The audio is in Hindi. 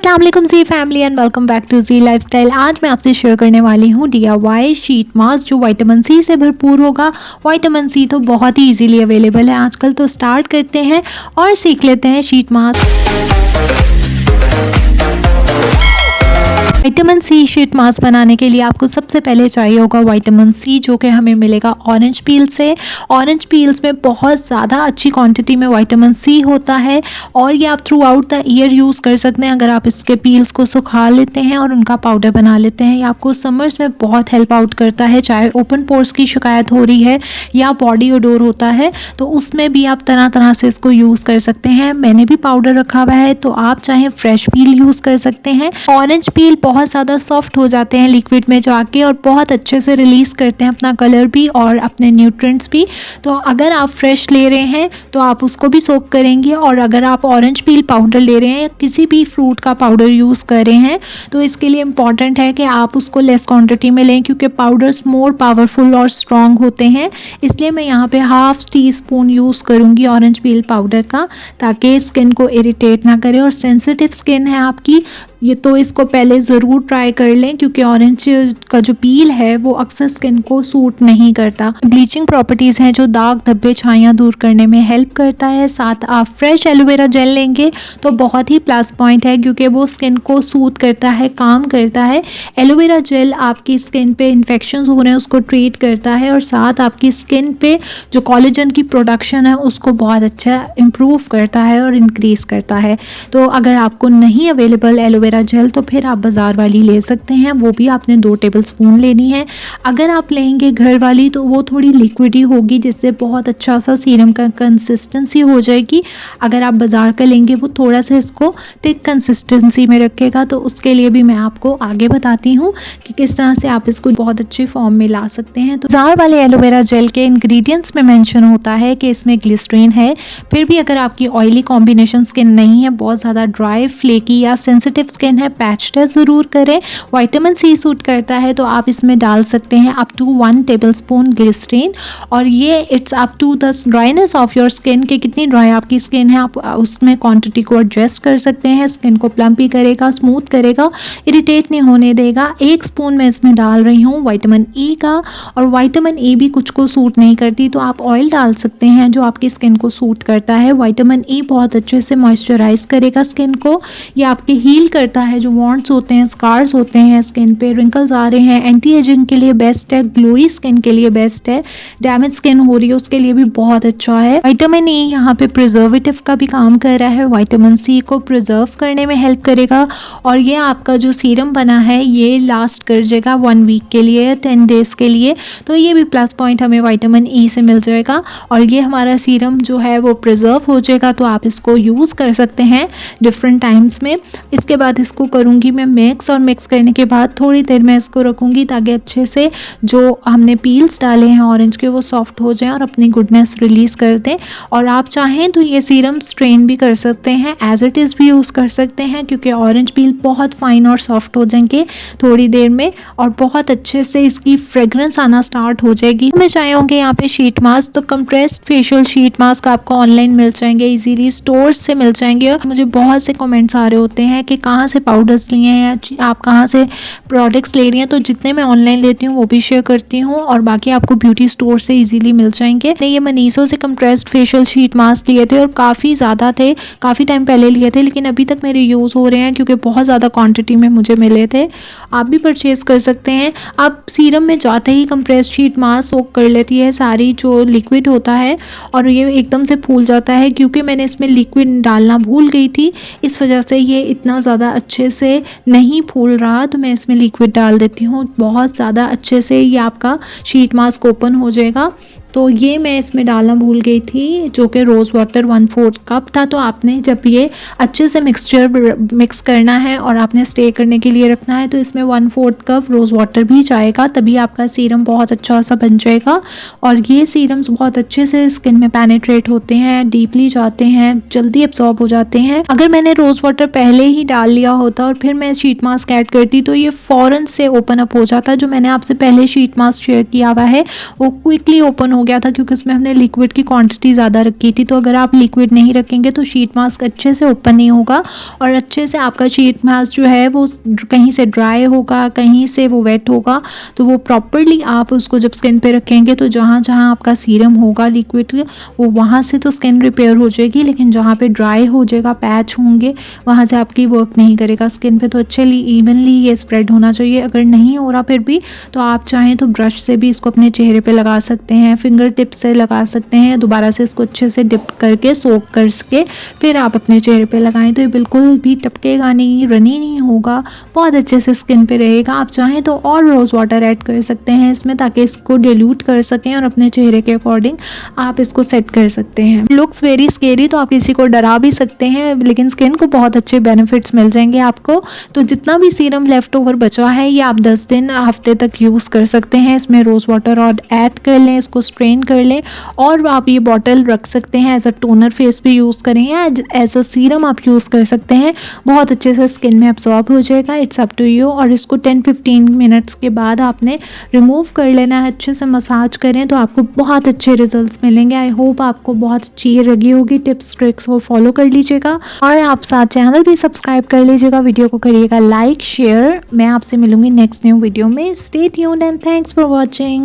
अस्सलाम वालेकुम G family and welcome back to G lifestyle. आज मैं आपसे शेयर करने वाली हूँ DIY शीट मास्क जो विटामिन सी से भरपूर होगा। विटामिन सी तो बहुत ही इजीली अवेलेबल है आजकल, तो स्टार्ट करते हैं और सीख लेते हैं sheet mask. Vitamin C sheet mask बनाने के लिए आपको सबसे पहले चाहिए होगा विटामिन सी, जो कि हमें मिलेगा ऑरेंज पील से। ऑरेंज पील्स में बहुत ज़्यादा अच्छी क्वांटिटी में विटामिन सी होता है और ये आप through out the year use कर सकते हैं। अगर आप इसके पील्स को सुखा लेते हैं और उनका पाउडर बना लेते हैं, ये आपको समर्स में बहुत हेल्प आउट करता है। चाहे ओपन पोर्स की शिकायत हो रही है या बॉडी ओडोर होता है, तो उसमें भी आप तरह तरह से इसको यूज़ कर सकते हैं। मैंने भी पाउडर रखा हुआ है, तो आप चाहे फ्रेश पील यूज़ कर सकते हैं। ऑरेंज पील बहुत ज़्यादा सॉफ्ट हो जाते हैं लिक्विड में जाके और बहुत अच्छे से रिलीज़ करते हैं अपना कलर भी और अपने न्यूट्रिएंट्स भी। तो अगर आप फ्रेश ले रहे हैं तो आप उसको भी सोक करेंगे, और अगर आप ऑरेंज पील पाउडर ले रहे हैं या किसी भी फ्रूट का पाउडर यूज़ कर रहे हैं, तो इसके लिए इम्पॉर्टेंट है कि आप उसको लेस क्वांटिटी में लें, क्योंकि पाउडर्स मोर पावरफुल और स्ट्रॉन्ग होते हैं। इसलिए मैं यहाँ पे हाफ टी स्पून यूज़ करूँगी ऑरेंज पील पाउडर का, ताकि स्किन को इरिटेट ना करे। और सेंसिटिव स्किन है आपकी ये, तो इसको पहले ज़रूर ट्राई कर लें, क्योंकि ऑरेंज का जो पील है वो अक्सर स्किन को सूट नहीं करता। ब्लीचिंग प्रॉपर्टीज़ हैं जो दाग धब्बे छाइयाँ दूर करने में हेल्प करता है। साथ आप फ्रेश एलोवेरा जेल लेंगे तो बहुत ही प्लस पॉइंट है, क्योंकि वो स्किन को सूट करता है, काम करता है। एलोवेरा जेल आपकी स्किन पे इन्फेक्शन हो रहे हैं उसको ट्रीट करता है, और साथ आपकी स्किन पे जो कोलेजन की प्रोडक्शन है उसको बहुत अच्छा इम्प्रूव करता है और इंक्रीज़ करता है। तो अगर आपको नहीं अवेलेबल एलोवेरा जेल, तो फिर आप बाज़ार वाली ले सकते हैं, वो भी आपने 2 टेबलस्पून लेनी है। अगर आप लेंगे घर वाली तो वो थोड़ी लिक्विडी होगी, जिससे बहुत अच्छा सा सीरम का कंसिस्टेंसी हो जाएगी। अगर आप बाज़ार का लेंगे वो थोड़ा सा इसको थिक कंसिस्टेंसी में रखेगा, तो उसके लिए भी मैं आपको आगे बताती हूँ कि किस तरह से आप इसको बहुत अच्छे फॉर्म में ला सकते हैं। तो बाज़ार वाले एलोवेरा जेल के इंग्रेडिएंट्स में मेंशन होता है कि इसमें ग्लिसरीन है। फिर भी अगर आपकी ऑयली कॉम्बिनेशन स्किन नहीं है, बहुत ज़्यादा ड्राई, फ्लेकी या सेंसिटिव स्किन है, पैच टेस्ट ज़रूर करें। विटामिन सी सूट करता है तो आप इसमें डाल सकते हैं अप टू 1 टेबलस्पून ग्लिसरीन। और ये it's up to the dryness of your skin, कि कितनी ड्राई आपकी स्किन है, आप उसमें क्वांटिटी को एडजस्ट कर सकते हैं। स्किन को प्लम्पी करेगा, स्मूथ करेगा, इरिटेट नहीं होने देगा। 1 स्पून मैं इसमें डाल रही हूँ विटामिन ई का, और विटामिन ई भी कुछ को सूट नहीं करती, तो आप ऑयल डाल सकते हैं जो आपकी स्किन को सूट करता है। विटामिन ई बहुत अच्छे से मॉइस्चराइज करेगा स्किन को, ये आपके हील करता है जो वॉन्ट्स होते हैं, स्कार्स होते हैं स्किन पे, रिंकल्स आ रहे हैं, एंटी एजिंग के लिए बेस्ट है, ग्लोई स्किन के लिए बेस्ट है, डैमेज स्किन हो रही है उसके लिए भी बहुत अच्छा है। विटामिन ई यहाँ पे प्रिजर्वेटिव का भी काम कर रहा है, विटामिन सी को प्रिजर्व करने में हेल्प करेगा। और ये आपका जो सीरम बना है ये लास्ट कर जाएगा 1 वीक के लिए, 10 डेज़ के लिए, तो ये भी प्लस पॉइंट हमें विटामिन ई से मिल जाएगा। और ये हमारा सीरम जो है वो प्रिजर्व हो जाएगा, तो आप इसको यूज़ कर सकते हैं डिफरेंट टाइम्स में। इसके बाद इसको करूँगी मैं मिक्स, और मिक्स करने के बाद थोड़ी देर मैं इसको रखूँगी ताकि अच्छे से जो हमने पील्स डाले हैं ऑरेंज के वो सॉफ्ट हो जाएं और अपनी गुडनेस रिलीज़ कर दें। और आप चाहें तो ये सीरम स्ट्रेन भी कर सकते हैं, एज इट इज़ भी यूज़ कर सकते हैं, क्योंकि ऑरेंज पील बहुत फाइन और सॉफ्ट हो जाएंगे थोड़ी देर में, और बहुत अच्छे से इसकी फ्रेगरेंस आना स्टार्ट हो जाएगी। मैं चाहे होंगे यहाँ पे शीट मास्क, तो कंप्रेस्ड फेशियल शीट मास्क आपको ऑनलाइन मिल जाएंगे, इजीली स्टोर्स से मिल जाएंगे। और मुझे बहुत से कमेंट्स आ रहे होते हैं कि कहाँ से पाउडर्स लिए हैं या आप कहाँ से प्रोडक्ट्स ले रही हैं, तो जितने मैं ऑनलाइन लेती हूँ वो भी शेयर करती हूँ, और बाकी आपको ब्यूटी स्टोर से इजीली मिल जाएंगे। ये मनीषो से कंप्रेस्ड फेशियल शीट मास्क लिए थे और काफ़ी ज़्यादा थे, काफ़ी टाइम पहले लिए थे, लेकिन अभी तक मेरे यूज़ हो रहे हैं क्योंकि बहुत ज़्यादा क्वांटिटी में मुझे मिले थे। आप भी परचेज़ कर सकते हैं। अब सीरम में जाते ही कंप्रेस्ड शीट मास्क सोक कर लेती है सारी जो लिक्विड होता है, और ये एकदम से फूल जाता है, क्योंकि मैंने इसमें लिक्विड डालना भूल गई थी, इस वजह से ये इतना ज़्यादा अच्छे से नहीं फूल रहा। तो मैं इसमें लिक्विड डाल देती हूँ, बहुत ज़्यादा अच्छे से ये आपका शीट मास्क ओपन हो जाएगा। तो ये मैं इसमें डालना भूल गई थी, जो कि रोज़ वाटर 1/4 कप था। तो आपने जब ये अच्छे से मिक्स करना है और आपने स्टे करने के लिए रखना है, तो इसमें 1/4 कप रोज़ वाटर भी जाएगा, तभी आपका सीरम बहुत अच्छा सा बन जाएगा। और ये सीरम्स बहुत अच्छे से स्किन में पेनिट्रेट होते हैं, डीपली जाते हैं, जल्दी एब्जॉर्ब हो जाते हैं। अगर मैंने रोज़ वाटर पहले ही डाल लिया होता और फिर मैं शीट मास्क ऐड करती, तो ये फ़ौरन से ओपन अप हो जाता। जो मैंने आपसे पहले शीट मास्क शेयर किया हुआ है वो क्विकली ओपन हो गया था क्योंकि उसमें हमने लिक्विड की क्वांटिटी ज़्यादा रखी थी। तो अगर आप लिक्विड नहीं रखेंगे तो शीट मास्क अच्छे से ओपन नहीं होगा और अच्छे से आपका शीट मास्क जो है वो कहीं से ड्राई होगा, कहीं से वो वेट होगा। तो वो प्रॉपरली आप उसको जब स्किन पे रखेंगे तो जहाँ जहाँ आपका सीरम होगा लिक्विड वो वहाँ से तो स्किन रिपेयर हो जाएगी, लेकिन जहाँ पे ड्राई हो जाएगा, पैच होंगे, वहाँ से आपकी वर्क नहीं करेगा स्किन पे। तो अच्छे इवनली ये स्प्रेड होना चाहिए। अगर नहीं हो रहा फिर भी तो आप चाहें तो ब्रश से भी इसको अपने चेहरे पे लगा सकते हैं, फिंगर टिप से लगा सकते हैं। दोबारा से इसको अच्छे से डिप करके सोक करके फिर आप अपने चेहरे पे लगाएं तो ये बिल्कुल भी टपकेगा नहीं, रनी नहीं होगा, बहुत अच्छे से स्किन पे रहेगा। आप चाहें तो और रोज़ वाटर ऐड कर सकते हैं इसमें ताकि इसको डिल्यूट कर सकें और अपने चेहरे के अकॉर्डिंग आप इसको सेट कर सकते हैं। लुक्स वेरी स्केरी, तो आप किसी को डरा भी सकते हैं, लेकिन स्किन को बहुत अच्छे बेनिफिट्स मिल जाएंगे आपको। तो जितना भी सीरम लेफ्ट ओवर बचा है ये आप 10 दिन हफ्ते तक यूज़ कर सकते हैं। इसमें रोज़ वाटर और ऐड कर लें, इसको स्ट्रेन कर लें और आप ये बॉटल रख सकते हैं। एज अ टोनर फेस पे यूज़ करें या एज अ सीरम आप यूज़ कर सकते हैं, बहुत अच्छे से स्किन में एब्जॉर्ब हो जाएगा। It's up to you. और इसको 10-15 मिनट्स के बाद आपने रिमूव कर लेना है, अच्छे से मसाज करें तो आपको बहुत अच्छे रिजल्ट्स मिलेंगे। आई होप आपको बहुत अच्छी ये लगी होगी। टिप्स ट्रिक्स को फॉलो कर लीजिएगा और आप साथ चैनल भी सब्सक्राइब कर लीजिएगा, वीडियो को करिएगा लाइक शेयर। मैं आपसे मिलूंगी नेक्स्ट न्यू वीडियो में। Stay tuned and thanks for watching.